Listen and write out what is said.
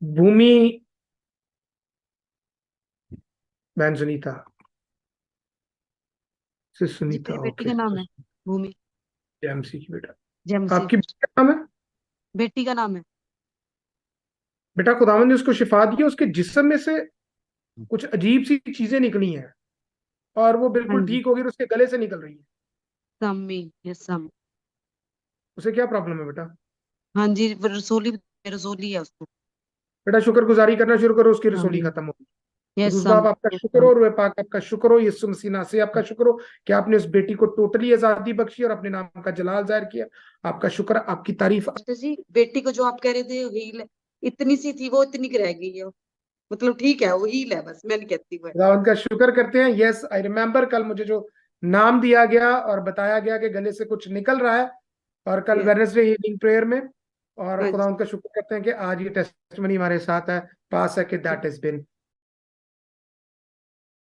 भूमि, बहन सुनीता से जी सुनीता, मेरी बेटी ओके। का नाम है भूमि। एमसी की बेटा। जेमसी। आपकी बेटी का नाम है? बेटी का नाम है। बेटा खुदावंद ने उसको शिफा दी है, उसके जिस्म में से कुछ अजीब सी चीजें निकली हैं और वो हाँ बिल्कुल जी। ठीक हो गई और उसके गले से निकल रही है। सम्मी। Yes Sam. उसे क्या प्रॉब्लम है बेटा? हाँ जी, वो रसोली। रसोली है उसको। बेटा शुक्रगुजारी करना शुरू करो, उसकी रसोली हाँ। खत्म होगी। यस कुदूस सम। बाप आपका यस शुक्र हो सम। और वे पाक आपका शुक्र हो, यीशु मसीह नासरी आपका शुक्र हो कि आपने उस बेटी को टोटली आजादी बख्शी और अपने नाम का जलाल जाहिर किया। आपका शुक्र, आपकी तारीफ। तो जी बेटी को जो आप कह रहे थे हील, इतनी सी थी वो इतनी की रह गई है। मतलब ठीक है, वो हील है, बस मैं नहीं कहती वो है। खुदावंद का शुक्र करते हैं। यस आई रिमेम्बर, कल मुझे जो नाम दिया गया और बताया गया कि गले से कुछ निकल रहा है, और कल यस। वेडनेसडे हीलिंग प्रेयर में। और हाँ जी। खुदावंद का शुक्र करते हैं कि आज ये टेस्टिमनी हमारे साथ है, पास है कि दैट इज बिन